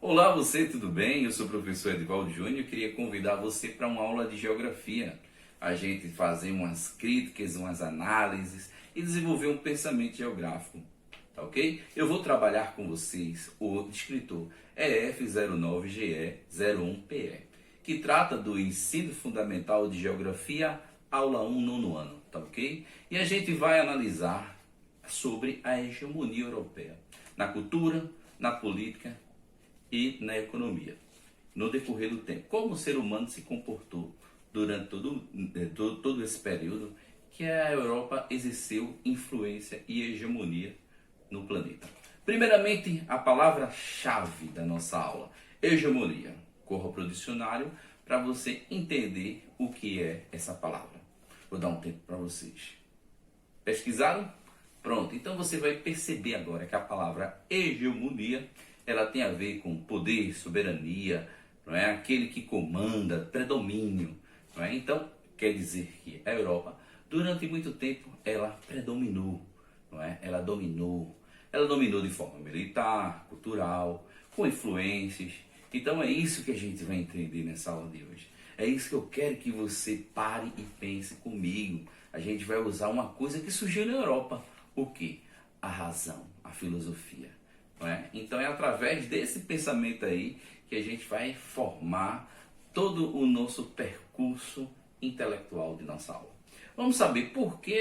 Olá, você, tudo bem? Eu sou o professor Edivaldo Júnior e queria convidar você para uma aula de geografia. A gente fazer umas críticas, umas análises e desenvolver um pensamento geográfico, tá ok? Eu vou trabalhar com vocês o escritor EF09GE01PE, que trata do ensino fundamental de geografia, aula 1, nono ano, tá ok? E a gente vai analisar sobre a hegemonia europeia na cultura, na política e na economia, no decorrer do tempo. Como o ser humano se comportou durante todo esse período que a Europa exerceu influência e hegemonia no planeta. Primeiramente, a palavra-chave da nossa aula, hegemonia. Corra para o dicionário para você entender o que é essa palavra. Vou dar um tempo para vocês. Pesquisaram? Pronto, então você vai perceber agora que a palavra hegemonia ela tem a ver com poder, soberania, não é? Aquele que comanda, predomínio. Não é? Então, quer dizer que a Europa, durante muito tempo, ela predominou, não é? Ela dominou de forma militar, cultural, com influências. Então é isso que a gente vai entender nessa aula de hoje. É isso que eu quero que você pare e pense comigo. A gente vai usar uma coisa que surgiu na Europa. O quê? A razão, a filosofia. Não é? Então é através desse pensamento aí que a gente vai formar todo o nosso percurso intelectual de nossa aula. Vamos saber por que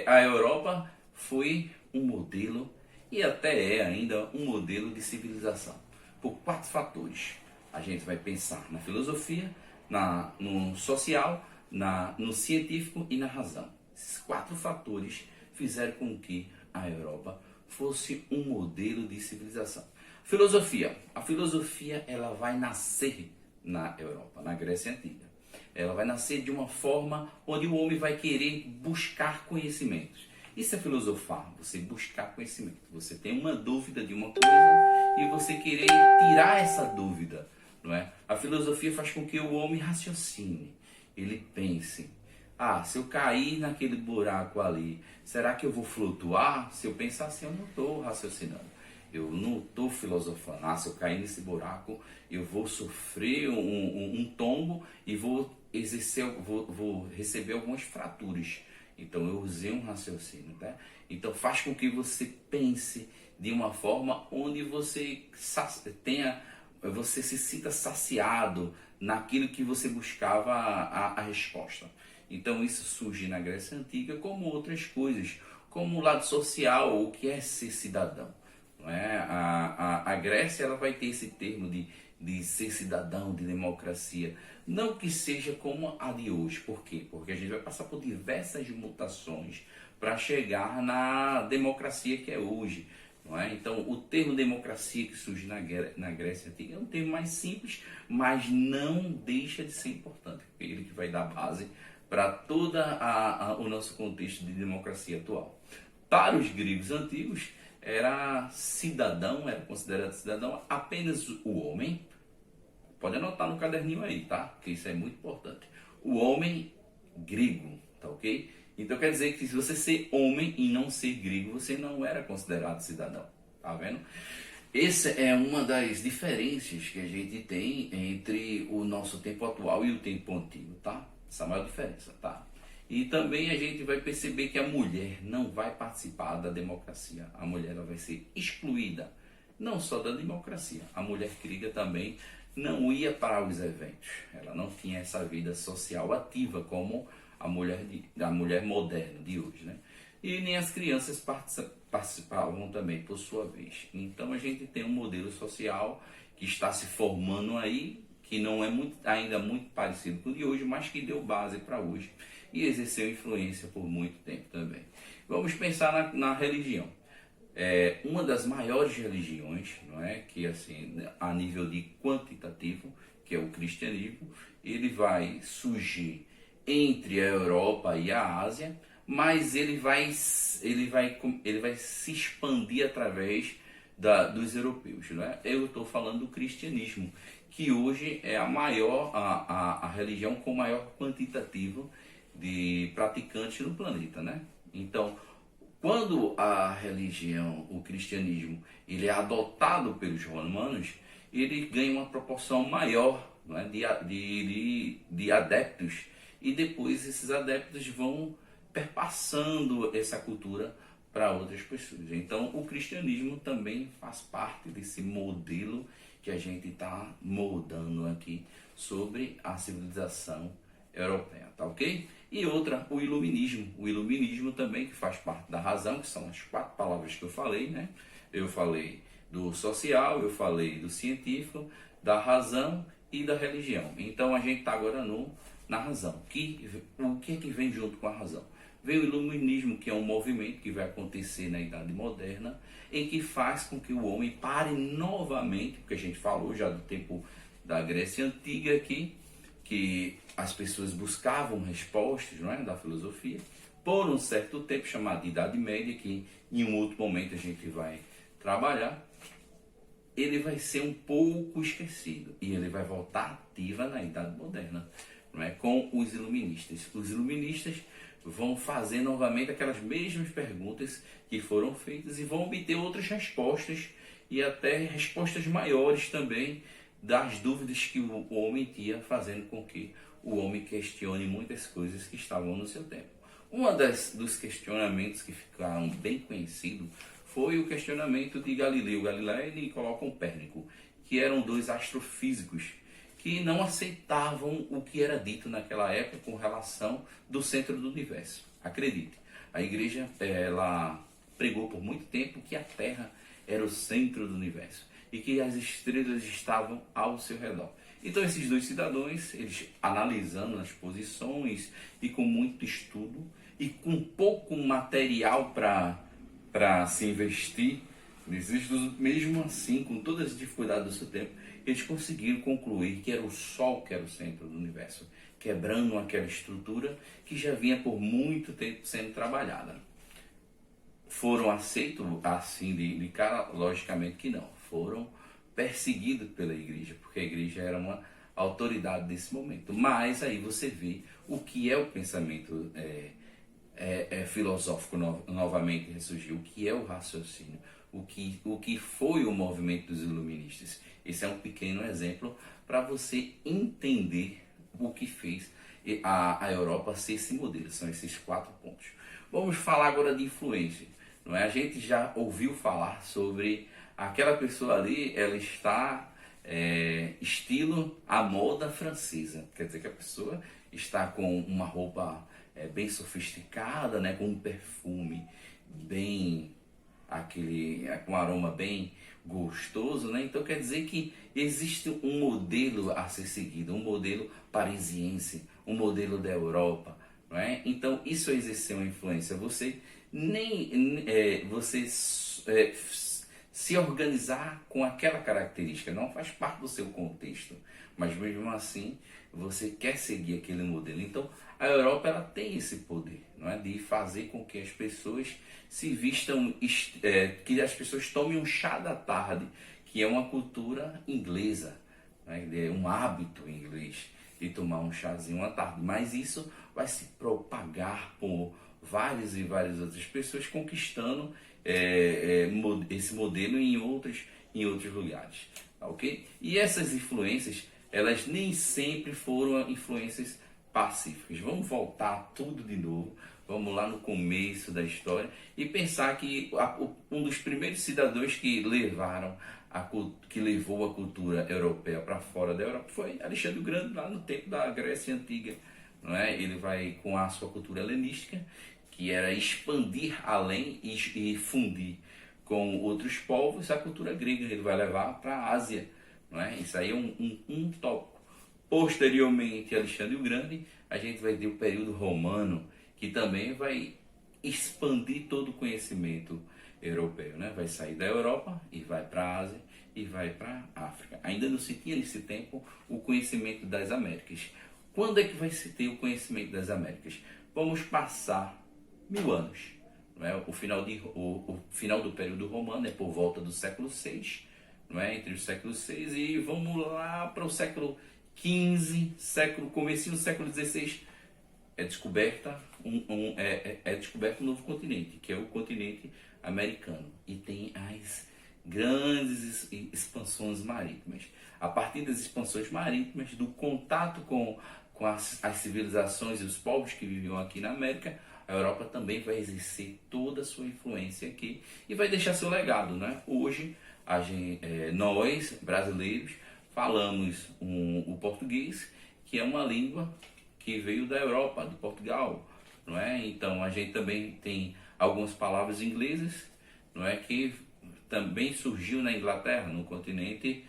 a Europa foi um modelo e até é ainda um modelo de civilização. Por 4 fatores. A gente vai pensar na filosofia, no social, no científico e na razão. Esses 4 fatores fizeram com que a Europa fosse um modelo de civilização. Filosofia. A filosofia ela vai nascer na Europa, na Grécia Antiga. Ela vai nascer de uma forma onde o homem vai querer buscar conhecimentos. Isso é filosofar, você buscar conhecimento. Você tem uma dúvida de uma coisa e você querer tirar essa dúvida, não é? A filosofia faz com que o homem raciocine, ele pense. Ah, se eu cair naquele buraco ali, será que eu vou flutuar? Se eu pensar assim, eu não estou raciocinando. Eu não estou filosofando. Ah, se eu cair nesse buraco, eu vou sofrer um tombo e vou receber algumas fraturas. Então eu usei um raciocínio, tá? Então faz com que você pense de uma forma onde você se sinta saciado naquilo que você buscava a resposta. Então isso surge na Grécia Antiga como outras coisas, como o lado social, o que é ser cidadão. Não é? A Grécia ela vai ter esse termo de ser cidadão, de democracia. Não que seja como a de hoje. Por quê? Porque a gente vai passar por diversas mutações para chegar na democracia que é hoje. Não é? Então, o termo democracia que surge na Grécia Antiga é um termo mais simples, mas não deixa de ser importante. Ele que vai dar base para todo o nosso contexto de democracia atual. Para os gregos antigos, era considerado cidadão apenas o homem. Pode anotar no caderninho aí, tá? Porque isso é muito importante. O homem grego, tá ok? Então quer dizer que se você ser homem e não ser grego, você não era considerado cidadão, tá vendo? Essa é uma das diferenças que a gente tem entre o nosso tempo atual e o tempo antigo, tá? Essa é a maior diferença, tá? E também a gente vai perceber que a mulher não vai participar da democracia. A mulher ela vai ser excluída, não só da democracia. A mulher grega também não ia para os eventos. Ela não tinha essa vida social ativa como a mulher moderna de hoje, né? E nem as crianças participavam também, por sua vez. Então a gente tem um modelo social que está se formando aí, que não é ainda muito parecido com o de hoje, mas que deu base para hoje e exerceu influência por muito tempo também. Vamos pensar na religião. Uma das maiores religiões, não é, que assim a nível de quantitativo, que é o cristianismo, ele vai surgir entre a Europa e a Ásia, mas ele vai se expandir através dos europeus, não é? Eu estou falando do cristianismo, que hoje é a religião com maior quantitativo de praticantes no planeta, né? Então, quando a religião, o cristianismo, ele é adotado pelos romanos, ele ganha uma proporção maior, não é, de adeptos, e depois esses adeptos vão perpassando essa cultura para outras pessoas. Então o cristianismo também faz parte desse modelo que a gente está moldando aqui sobre a civilização europeia, tá ok? E outra, o iluminismo. O iluminismo também, que faz parte da razão, que são as 4 palavras que eu falei, né? Eu falei do social, eu falei do científico, da razão e da religião. Então a gente está agora na razão. O que é que vem junto com a razão? Vem o iluminismo, que é um movimento que vai acontecer na Idade Moderna, em que faz com que o homem pare novamente, porque a gente falou já do tempo da Grécia Antiga aqui, que as pessoas buscavam respostas, não é, da filosofia, por um certo tempo, chamado de Idade Média, que em um outro momento a gente vai trabalhar. Ele vai ser um pouco esquecido e ele vai voltar ativa na Idade Moderna, não é, com os iluministas. Os iluministas vão fazer novamente aquelas mesmas perguntas que foram feitas e vão obter outras respostas e até respostas maiores também das dúvidas que o homem tinha, fazendo com que o homem questione muitas coisas que estavam no seu tempo. Dos questionamentos que ficaram bem conhecidos foi o questionamento de Galileu Galilei e Nicolau Copérnico, que eram 2 astrofísicos que não aceitavam o que era dito naquela época com relação do centro do universo. Acredite, a igreja ela pregou por muito tempo que a Terra era o centro do universo e que as estrelas estavam ao seu redor. Então esses 2 cidadãos, eles analisando as posições e com muito estudo e com pouco material para se investir nesses estudos, mesmo assim, com todas as dificuldades do seu tempo, eles conseguiram concluir que era o Sol que era o centro do universo, quebrando aquela estrutura que já vinha por muito tempo sendo trabalhada. Foram aceitos assim de cara? Logicamente que não. Foram perseguidos pela igreja, porque a igreja era uma autoridade nesse momento. Mas aí você vê o que é o pensamento filosófico novamente ressurgiu, o que é o raciocínio, o que foi o movimento dos iluministas. Esse é um pequeno exemplo para você entender o que fez a Europa ser esse modelo. São esses 4 pontos. Vamos falar agora de influência. Não é? A gente já ouviu falar sobre aquela pessoa ali, ela está estilo à moda francesa. Quer dizer que a pessoa está com uma roupa bem sofisticada, né? Com um perfume bem, com um aroma bem gostoso, né? Então quer dizer que existe um modelo a ser seguido, um modelo parisiense, um modelo da Europa, não é? Então isso exercer uma influência. Você se organizar com aquela característica não faz parte do seu contexto, mas mesmo assim você quer seguir aquele modelo. Então a Europa ela tem esse poder, não é, de fazer com que as pessoas se vistam, que as pessoas tomem um chá da tarde, que é uma cultura inglesa, né? É um hábito inglês de tomar um chazinho à tarde, mas isso vai se propagar por várias e várias outras pessoas, conquistando esse modelo em outros lugares, tá, ok? E essas influências, elas nem sempre foram influências pacíficas. Vamos voltar tudo de novo, vamos lá no começo da história e pensar que um dos primeiros cidadãos que levou a cultura europeia para fora da Europa foi Alexandre o Grande, lá no tempo da Grécia Antiga, não é? Ele vai com a sua cultura helenística, que era expandir além e fundir com outros povos a cultura grega. Ele vai levar para a Ásia, não é? Isso aí é um tópico. Posteriormente, Alexandre o Grande, a gente vai ter o período romano, que também vai expandir todo o conhecimento europeu, né? Vai sair da Europa e vai para a Ásia e vai para a África. Ainda não se tinha nesse tempo o conhecimento das Américas. Quando é que vai se ter o conhecimento das Américas? Vamos passar 1000 anos. Não é? O final do período romano é por volta do século VI, não é? Entre o século VI e vamos lá para o século XV, comecinho do século XVI, é descoberto um novo continente, que é o continente americano. E tem as grandes expansões marítimas. A partir das expansões marítimas, do contato com as civilizações e os povos que viviam aqui na América, a Europa também vai exercer toda a sua influência aqui e vai deixar seu legado, né? Hoje, nós, brasileiros, falamos o português, que é uma língua que veio da Europa, de Portugal, não é? Então, a gente também tem algumas palavras inglesas, não é? Que também surgiu na Inglaterra, no continente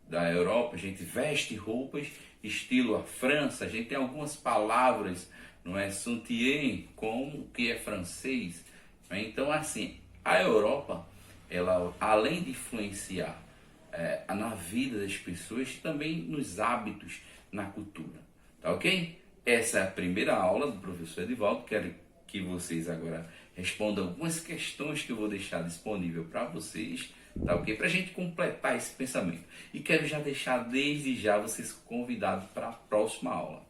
da Europa. A gente veste roupas estilo a França, a gente tem algumas palavras, não é? Soutien, como que é francês. Não é? Então, assim, a Europa, ela, além de influenciar na vida das pessoas, também nos hábitos, na cultura. Tá ok? Essa é a primeira aula do professor Edivaldo. Quero que vocês agora respondam algumas questões que eu vou deixar disponível para vocês, tá ok? Para a gente completar esse pensamento. E quero já deixar desde já vocês convidados para a próxima aula.